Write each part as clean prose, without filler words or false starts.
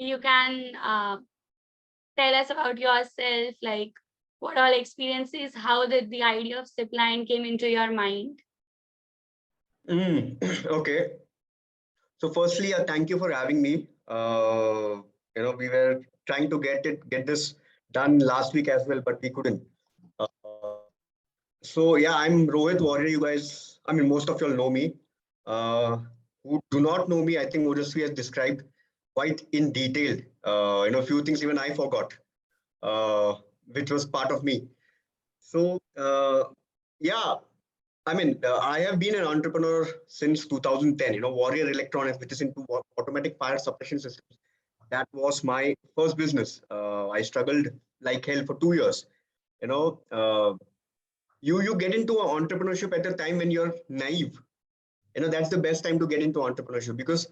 you can tell us about yourself, like what all experiences, how did the idea of Sippline came into your mind? Okay. So firstly, thank you for having me. We were trying to get this done last week as well, but we couldn't. So yeah, I'm Rohit, Warrior. You guys, I mean, most of y'all know me. Uh, who do not know me, I think Ojasvi has described quite in detail. Few things even I forgot, uh, which was part of me. So yeah, I mean, I have been an entrepreneur since 2010. Warrior Electronics, which is into automatic fire suppression systems. That was my first business. I struggled like hell for 2 years. You know, you get into entrepreneurship at a time when you're naive. That's the best time to get into entrepreneurship because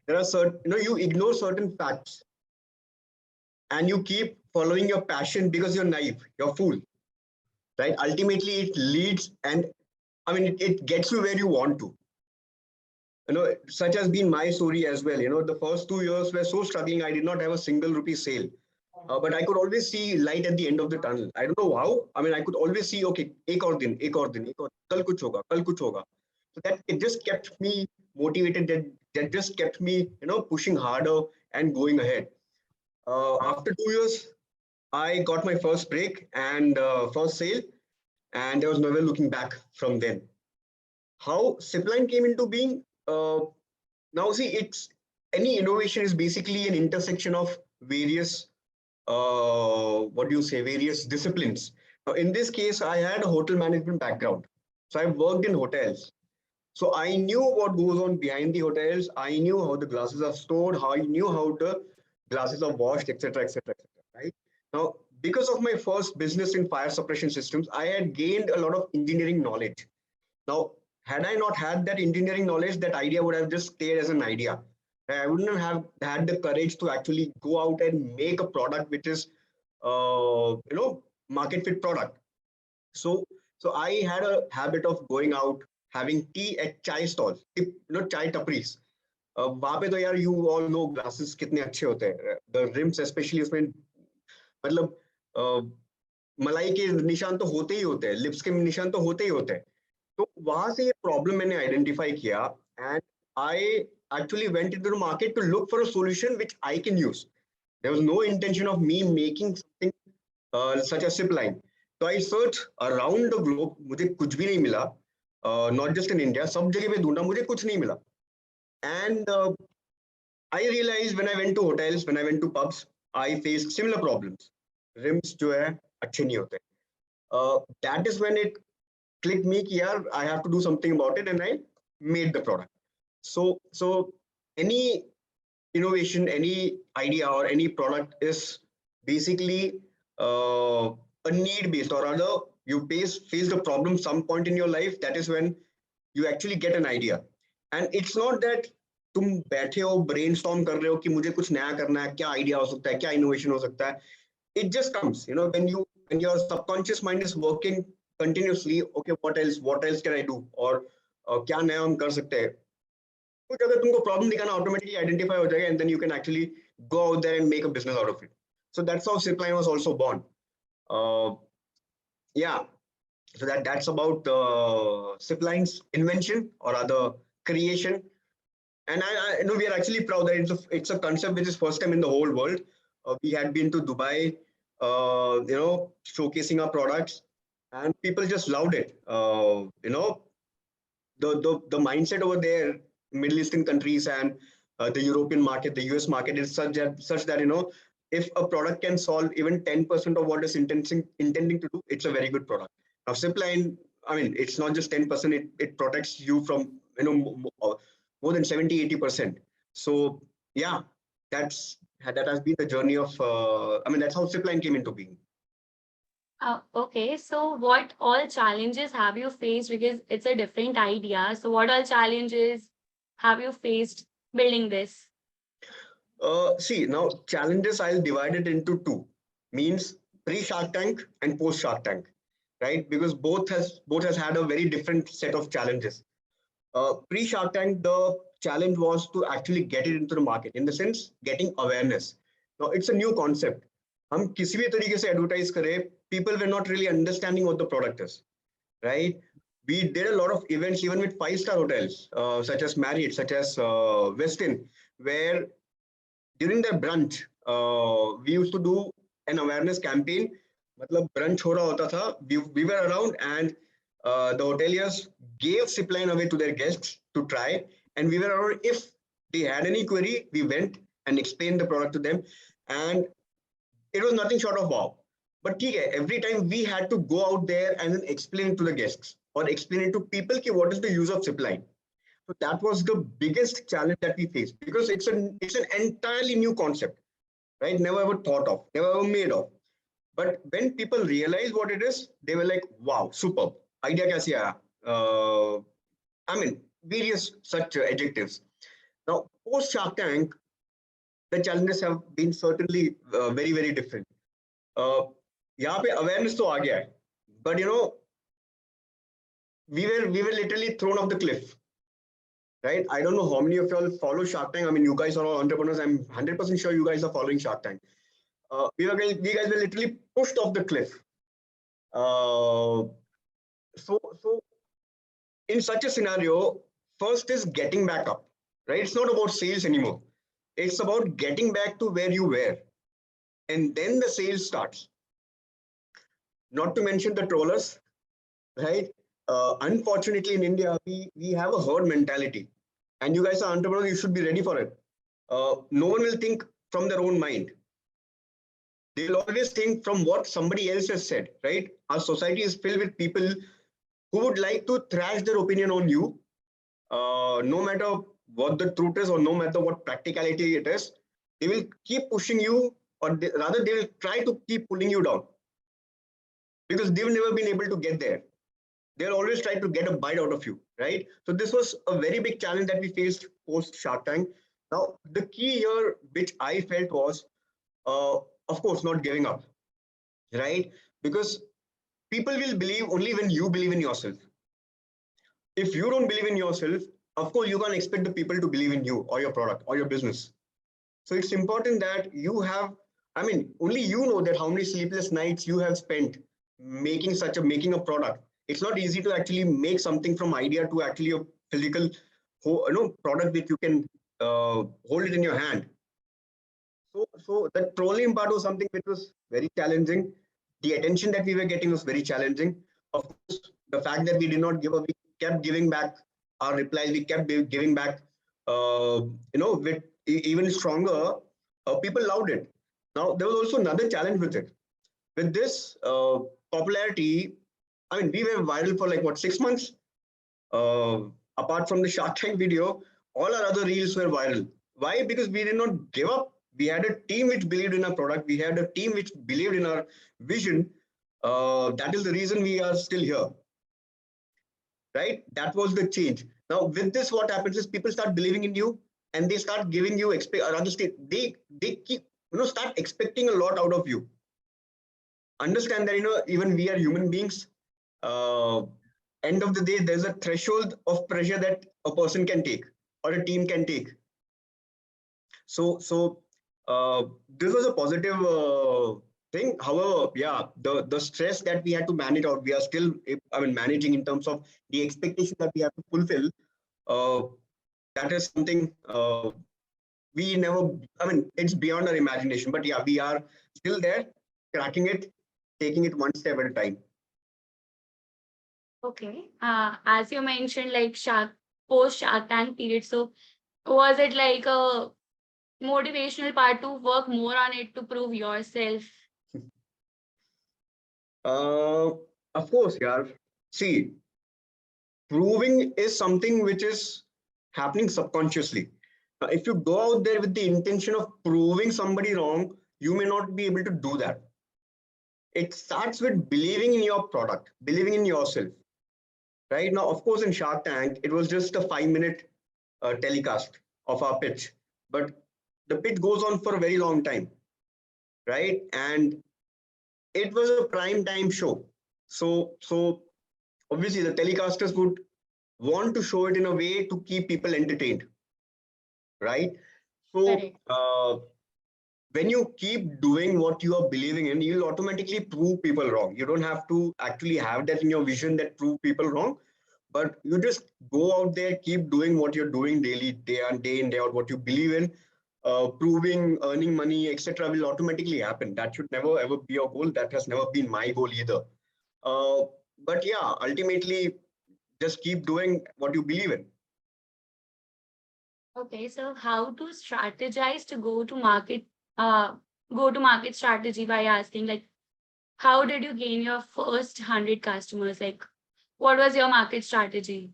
there are certain, you ignore certain facts and you keep following your passion because you're naive, you're fool, right? Ultimately, it leads and I mean, it gets you where you want to. Such has been my story as well. The first 2 years were so struggling. I did not have a single rupee sale. But I could always see light at the end of the tunnel. I don't know how. I mean, I could always see, okay, ek aur din, kal kuch hoga, kal kuch hoga. So that it just kept me motivated. That just kept me, pushing harder and going ahead. After 2 years, I got my first break and first sale, and there was never looking back from then. How Zipline came into being? Now, see, it's any innovation is basically an intersection of various what do you say, various disciplines. Now, in this case, I had a hotel management background. So I worked in hotels. So I knew what goes on behind the hotels. I knew how the glasses are stored, how I knew how the glasses are washed, etc., etc., etc. Right? Now, because of my first business in fire suppression systems, I had gained a lot of engineering knowledge. Now, had I not had that engineering knowledge, that idea would have just stayed as an idea. I wouldn't have had the courage to actually go out and make a product which is, market fit product. So, so I had a habit of going out, having tea at chai stalls, chai tapris. वहां पे तो यार you all know glasses कितने अच्छे होते हैं, the rims especially उसमें मतलब मलाई के निशान तो होते ही होते हैं, लिप्स के निशान तो होते ही होते हैं. तो वहां से ये प्रॉब्लम मैंने आइडेंटिफाई किया and I actually went into the market to look for a solution which I can use. There was no intention of me making something such as Sippline. So I searched around the globe, मुझे कुछ भी नहीं मिला. Not just in India, सब जगह पे ढूंढा, मुझे कुछ नहीं मिला. And I realized when I went to hotels, when I went to pubs, I faced similar problems. Rims जो है अच्छे नहीं होते. That is when it clicked me कि यार I have to do something about it, and I made the product. So any innovation, any idea or any product is basically a need based, or rather you face the problem some point in your life. That is when you actually get an idea. And it's not that तुम बैठे हो brainstorm कर रहे हो कि मुझे कुछ नया करना है, क्या आइडिया हो सकता है, क्या इनोवेशन हो सकता है. It just comes, when your subconscious mind is working continuously. Okay, what else can I do, or क्या नया हम कर सकते हैं. कुछ अगर तुमको प्रॉब्लम दिखाना ऑटोमेटिकली आइडेंटिफाई हो जाएगा, and then you can actually go out there and make a business out of it. So that's how Sippline was also born. Yeah, so that's about Sippline's invention or rather creation. And I know we are actually proud that it's a concept which is first time in the whole world. We had been to Dubai, showcasing our products, and people just loved it. The mindset over there, Middle Eastern countries and the European market, the US market is such that if a product can solve even 10% of what it's intending to do, it's a very good product. Now, Zipline, I mean, it's not just 10%; it protects you from more than 70-80%. So yeah, that has been the journey of. I mean, that's how Zipline came into being. Okay, so what all challenges have you faced? Because it's a different idea. So what all challenges have you faced building this? See, now challenges I'll divide it into two. Means pre-Shark Tank and post-Shark Tank, right? Because both has had a very different set of challenges. Pre-Shark Tank, the challenge was to actually get it into the market, in the sense getting awareness. Now it's a new concept. हम किसी भी तरीके से advertise करें, people were not really understanding what the product is, right? We did a lot of events even with five-star hotels, such as Marriott, such as Westin, where during the brunch, we used to do an awareness campaign. मतलब brunch हो रहा होता था. We were around and the hoteliers gave Sippline away to their guests to try, and we were around. If they had any query, we went and explained the product to them, and it was nothing short of wow. But ठीक है, every time we had to go out there and then explain it to the guests or explain it to people कि what is the use of Sippline. So that was the biggest challenge that we faced because it's an entirely new concept, right? Never ever thought of, never ever made of. But when people realize what it is, they were like, "Wow, superb! Idea kaise aaya?" I mean, various such adjectives. Now, post Shark Tank, the challenges have been certainly very very different. यहाँ पे awareness तो आ गया है, but we were literally thrown off the cliff, right? I don't know how many of y'all follow Shark Tank. I mean, you guys are all entrepreneurs. I'm 100% sure you guys are following Shark Tank. We guys were literally pushed off the cliff. So in such a scenario, first is getting back up, right? It's not about sales anymore. It's about getting back to where you were, and then the sales starts. Not to mention the trollers, right? Unfortunately, in India, we have a herd mentality, and you guys are entrepreneurs. You should be ready for it. No one will think from their own mind. They'll always think from what somebody else has said, right? Our society is filled with people who would like to thrash their opinion on you, no matter what the truth is or no matter what practicality it is. They will keep pushing you, or rather, they will try to keep pulling you down because they've never been able to get there. They'll always try to get a bite out of you, right? So this was a very big challenge that we faced post Shark Tank. Now, the key here, which I felt was, uh, of course, not giving up, right? Because people will believe only when you believe in yourself. If you don't believe in yourself, of course, you can't expect the people to believe in you or your product or your business. So it's important that you have, I mean, only you know that how many sleepless nights you have spent making a product. It's not easy to actually make something from idea to actually a physical product that you can hold it in your hand. So the trolling part was something which was very challenging. The attention that we were getting was very challenging. Of course, the fact that we did not give up, we kept giving back our replies. We kept giving back, with even stronger. People loved it. Now there was also another challenge with it. With this popularity, I mean, we were viral for like what 6 months. Uh, Apart from the Shark Tank video, all our other reels were viral. Why? Because we did not give up. We had a team which believed in our product. We had a team which believed in our vision. That is the reason we are still here, right? That was the change. Now, with this, what happens is people start believing in you, and they start giving you they keep start expecting a lot out of you. Understand that even we are human beings. Uh, End of the day, there's a threshold of pressure that a person can take or a team can take. So this was a positive thing. However, yeah, the stress that we had to manage, or we are still, I mean, managing in terms of the expectation that we have to fulfill. Uh, that is something we never. I mean, it's beyond our imagination. But yeah, we are still there, cracking it, taking it one step at a time. Okay. As you mentioned, like post Shark Tank period. So was it like a motivational part to work more on it to prove yourself? Uh, of course, yeah. See, proving is something which is happening subconsciously. If you go out there with the intention of proving somebody wrong, you may not be able to do that. It starts with believing in your product, believing in yourself. Right now, of course, in Shark Tank, it was just a 5 minute telecast of our pitch, but the pitch goes on for a very long time, right? And it was a prime time show. So obviously the telecasters would want to show it in a way to keep people entertained, right? So Correct. when you keep doing what you are believing in, you'll automatically prove people wrong. You don't have to actually have that in your vision that prove people wrong, but you just go out there, keep doing what you're doing daily, day in, day out, what you believe in, proving, earning money, etc. will automatically happen. That should never ever be your goal. That has never been my goal either. Uh, but yeah, ultimately, just keep doing what you believe in. Okay, so how to strategize to uh, go to market strategy by asking like, how did you gain your first 100 customers? Like, what was your market strategy?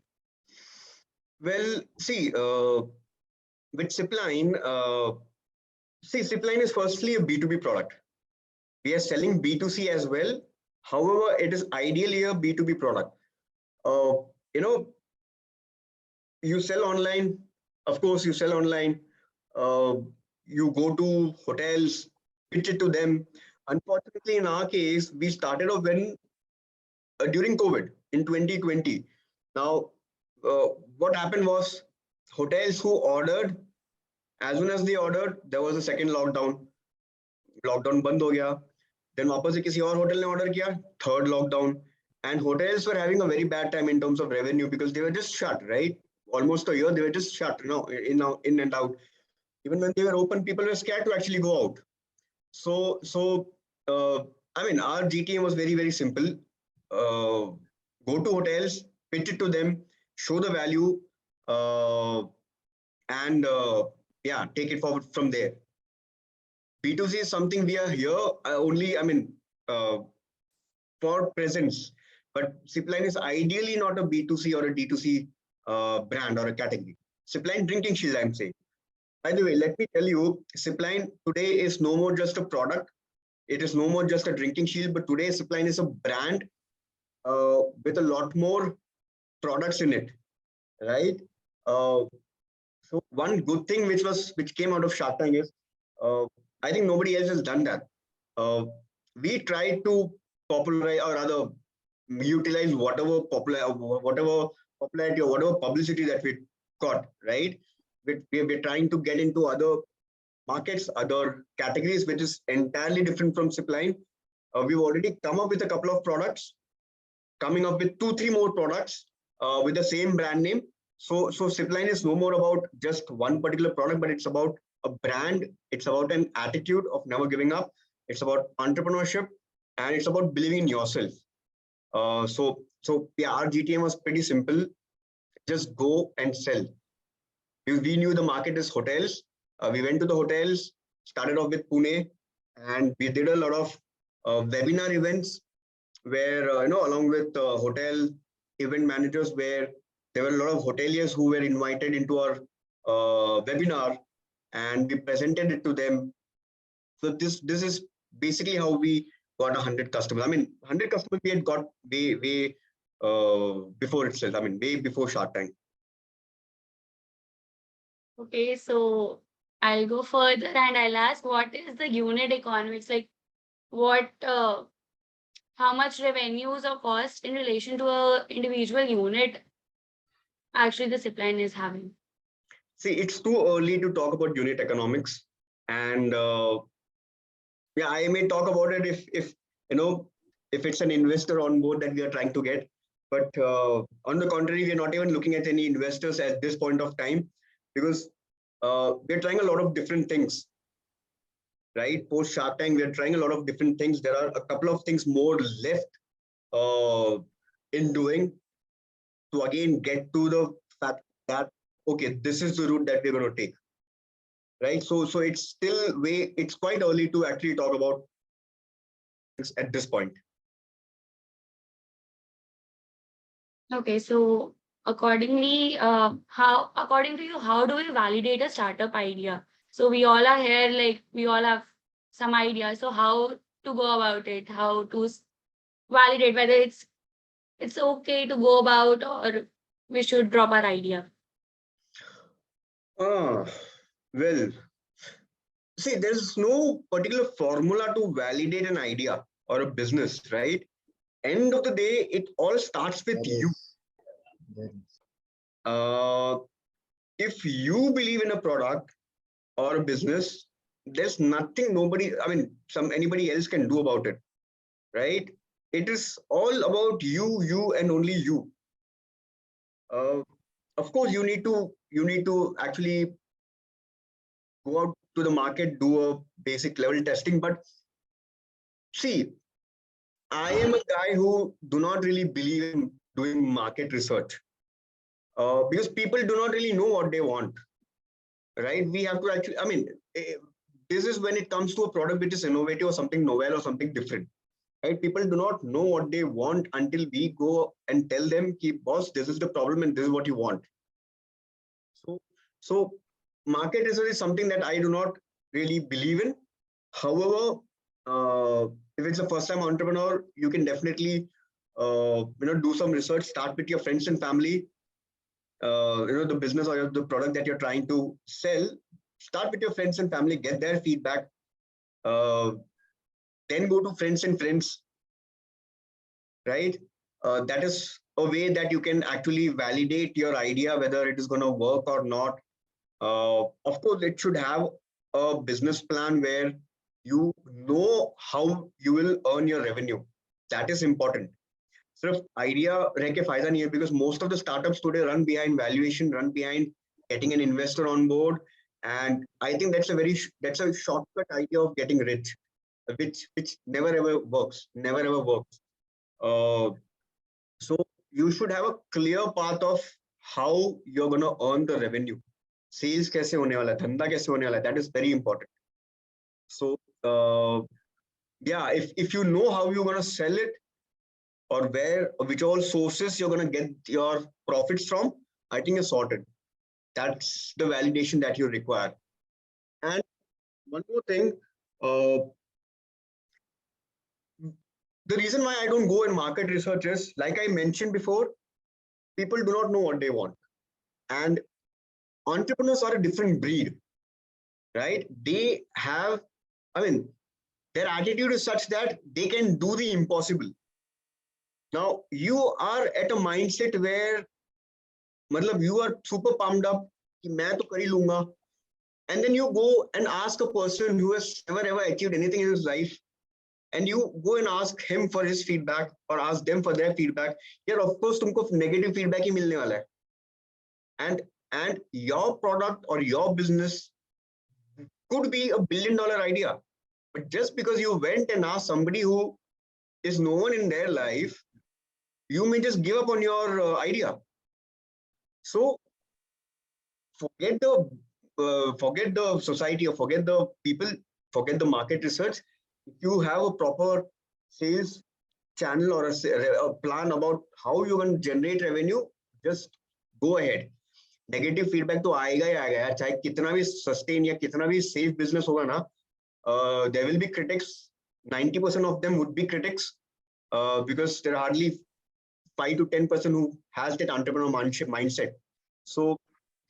Well, see, with Sippline, Sippline is firstly a B2B product. We are selling B2C as well. However, it is ideally a B2B product. Uh, you know, you sell online, of course, you sell online. Uh, you go to hotels, pitch it to them. Unfortunately, in our case, we started off when during COVID in 2020. Now, uh, what happened was hotels who ordered, as soon as they ordered, there was a second lockdown. Lockdown बंद हो गया then वापस से किसी और hotel ने order किया third lockdown and hotels were having a very bad time in terms of revenue because they were just shut, right? Almost a year they were just shut, in and out. Even when they were open, people were scared to actually go out. So uh, I mean, our GTM was very, very simple. uh, Go to hotels, pitch it to them, show the value, uh, and yeah, take it forward from there. B2C is something we are here only, I mean, uh, for presence. But Zipline is ideally not a B2C or a D2C brand or a category. Zipline drinking shield, I'm saying. By the way, let me tell you, Zipline today is no more just a product. It is no more just a drinking shield, but today Zipline is a brand with a lot more products in it, right? Uh, so one good thing which came out of Shark Tank is, uh, I think nobody else has done that. Uh, we try to popularize or rather utilize whatever popularity or whatever publicity that we got, right? We're trying to get into other markets, other categories, which is entirely different from Zipline. We've already come up with a couple of products, coming up with 2, 3 more products with the same brand name. So Zipline is no more about just one particular product, but it's about a brand. It's about an attitude of never giving up. It's about entrepreneurship, and it's about believing in yourself. So yeah, our GTM was pretty simple. Just go and sell. We knew the market is hotels. We went to the hotels, started off with Pune, and we did a lot of webinar events where, along with hotel event managers, where there were a lot of hoteliers who were invited into our webinar, and we presented it to them. So this is basically how we got 100 customers. I mean, 100 customers we had got way before itself. I mean, way before Shark Tank. Okay, so I'll go further and I'll ask, what is the unit economics? Like, what, how much revenues or cost in relation to a individual unit actually the Zipline is having? See, it's too early to talk about unit economics, and yeah, I may talk about it if you know if it's an investor on board that we are trying to get. But on the contrary, we are not even looking at any investors at this point of time because we're trying a lot of different things. Right, post Shark Tank, we are trying a lot of different things. There are a couple of things more left uh, in doing to again get to the fact that okay, this is the route that we're going to take. Right, so it's still it's quite early to actually talk about things at this point. Okay, so according to you, how do we validate a startup idea? So we all are here, like we all have some idea. So how to go about it? How to validate whether it's okay to go about or we should drop our idea? Ah, well, see, there's no particular formula to validate an idea or a business, right? End of the day, it all starts with you. Uh, if you believe in a product or a business, there's nothing anybody else can do about it, right? It is all about you and only you. Of course, you need to actually go out to the market, do a basic level testing. But see, I am a guy who do not really believe in doing market research because people do not really know what they want, right? We have to actually, this is when it comes to a product which is innovative or something novel or something different, right? People do not know what they want until we go and tell them, keep boss, this is the problem and this is what you want. So market research is something that I do not really believe in. However, if it's a first-time entrepreneur, you can definitely do some research. Start with your friends and family. The business or the product that you're trying to sell. Start with your friends and family. Get their feedback. Then go to friends and friends. Right. That is a way that you can actually validate your idea whether it is going to work or not. Of course, it should have a business plan where you know how you will earn your revenue. That is important. सिर्फ idea रह के फायदा नहीं है, because most of the startups today run behind valuation, run behind getting an investor on board, and I think that's a shortcut idea of getting rich, which never ever works, never ever works. So you should have a clear path of how you're going to earn the revenue. Sales कैसे होने वाला है, धंधा कैसे होने वाला है, that is very important. So yeah, if you know how you're going to sell it, or which all sources you're going to get your profits from, I think you're sorted. That's the validation that you require. And one more thing, the reason why I don't go in market research is, like I mentioned before, people do not know what they want. And entrepreneurs are a different breed, right? They have, their attitude is such that they can do the impossible. Now, you are at a mindset where you are super pumped up, main to kar hi lunga. And then you go and ask a person who has never ever achieved anything in his life, and you go and ask him for his feedback or ask them for their feedback. Yeah, of course, tumko negative feedback hi milne wala hai. And your product or your business could be $1 billion idea. But just because you went and asked somebody who is no one in their life, you may just give up on your idea. So forget the society, or forget the people, forget the market research. If you have a proper sales channel or a plan about how you can generate revenue, just go ahead. Negative feedback तो आएगा ही आएगा यार, चाहे कितना भी sustain या कितना भी safe business होगा ना, there will be critics. 90% of them would be critics, because there are hardly 5 to 10% who has that entrepreneur mindset. So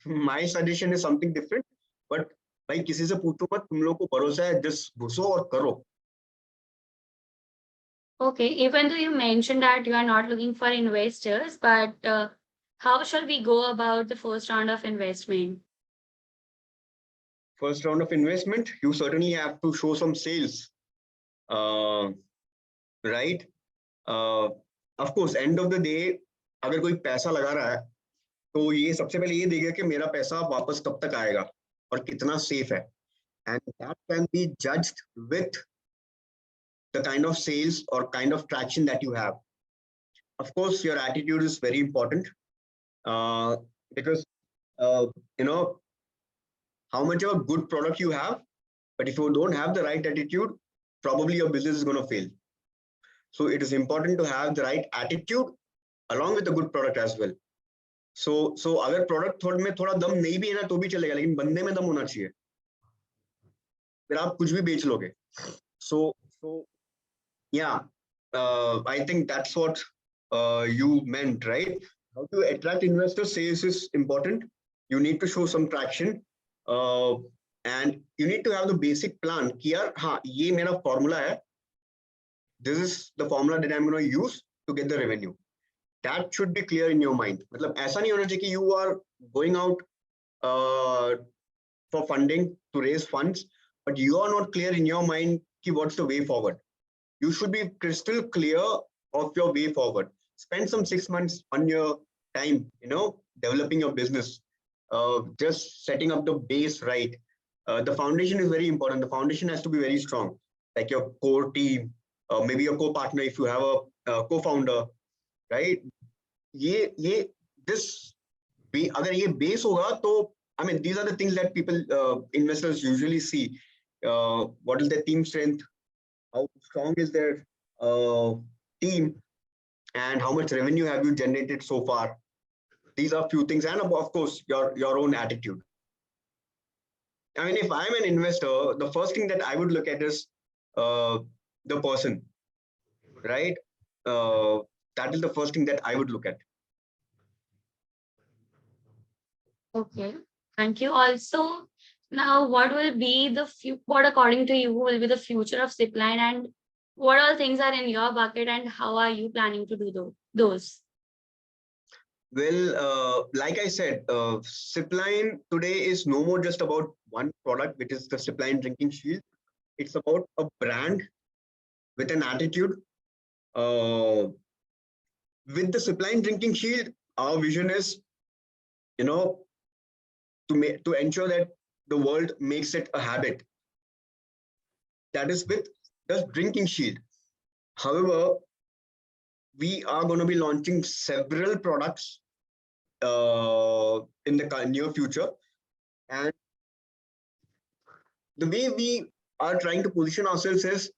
my suggestion is something different. But भाई किसी से पूछो मत, तुम लोग को भरोसा है, just घुसो और करो. Okay, even though you mentioned that you are not looking for investors, but how shall we go about the first round of investment? First round of investment, you certainly have to show some sales, right? Of course, end of the day, अगर कोई पैसा लगा रहा है, तो ये सबसे पहले ये देखेगा कि मेरा पैसा वापस कब तक आएगा और कितना सेफ है. And that can be judged with the kind of sales or kind of traction that you have. Of course, your attitude is very important, because how much of a good product you have, but if you don't have the right attitude, probably your business is going to fail. So it is important to have the right attitude along with the good product as well. So अगर product में थोड़ा दम नहीं भी है ना तो भी चलेगा, लेकिन बंदे में दम होना चाहिए, फिर आप कुछ भी बेच लोगे. So yeah, I think that's what you meant, right? How to attract investors, sales is important. You need to show some traction, and you need to have the basic plan कि यार हाँ ये मेरा formula है, this is the formula that I'm going to use to get the revenue. That should be clear in your mind. मतलब ऐसा नहीं होना चाहिए कि you are going out for funding to raise funds but you are not clear in your mind what's the way forward. You should be crystal clear of your way forward. Spend some 6 months on your time, developing your business, just setting up the base right. The foundation is very important. The foundation has to be very strong, like your core team, maybe your co-partner if you have a co-founder, right? ये this अगर ये base होगा तो I mean these are the things that people investors usually see. What is their team strength? How strong is their team? And how much revenue have you generated so far? These are few things, and of course your own attitude. I mean, if I'm an investor, the first thing that I would look at is the person, right? That is the first thing that I would look at. Okay, thank you. Also, now what will be what according to you will be the future of Sippline, and what all things are in your bucket, and how are you planning to do those? Well, like I said, Sippline today is no more just about one product, which is the Sippline drinking shield. It's about a brand with an attitude. With the Sippline drinking shield, our vision is, to ensure that the world makes it a habit. That is with the drinking shield. However, we are going to be launching several products in the near future, and the way we are trying to position ourselves is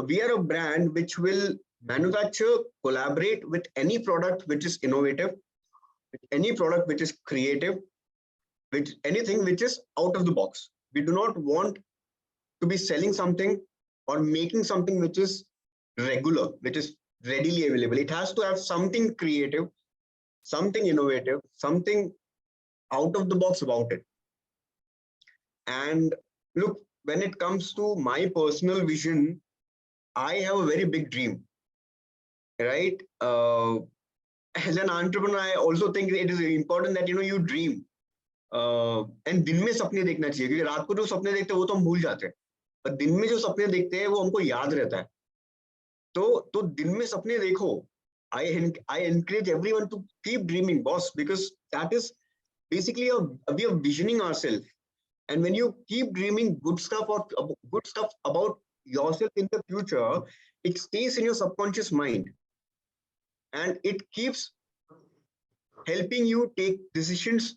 we are a brand which will manufacture, collaborate with any product which is innovative, with any product which is creative, with anything which is out of the box. We do not want to be selling something or making something which is regular, which is readily available. It has to have something creative, something innovative, something out of the box about it. And look, when it comes to my personal vision, I have a very big dream, right? As an entrepreneur, I also think it is important that you dream. And दिन में सपने देखना चाहिए, क्योंकि रात को जो सपने देखते हैं वो तो हम भूल जाते हैं, पर दिन में जो सपने देखते हैं वो हमको याद रहता है. तो दिन में सपने देखो. I encourage everyone to keep dreaming, boss, because that is basically we are visioning ourselves. And when you keep dreaming good stuff about yourself in the future, it stays in your subconscious mind, and it keeps helping you take decisions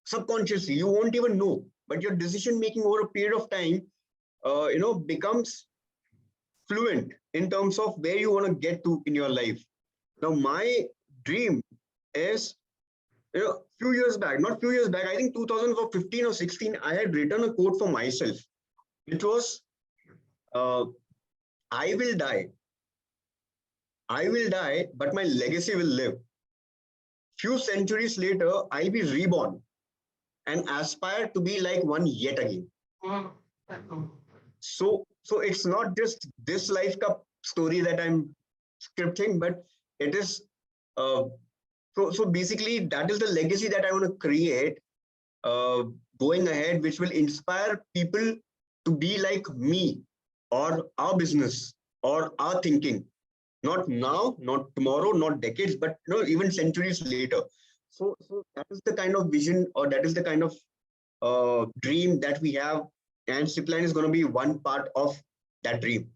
subconsciously. You won't even know, but your decision making over a period of time, becomes fluent in terms of where you want to get to in your life. Now, my dream is, few years back, I think 2015 or 16, I had written a quote for myself, which was, I will die, but my legacy will live. Few centuries later, I'll be reborn and aspire to be like one yet again. So it's not just this life cup story that I'm scripting, but it is, so basically that is the legacy that I want to create going ahead, which will inspire people to be like me or our business or our thinking. Not now, not tomorrow, not decades, but even centuries later. So that is the kind of vision, or that is the kind of dream that we have, and Sippline is going to be one part of that dream.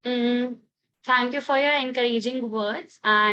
Thank you for your encouraging words. And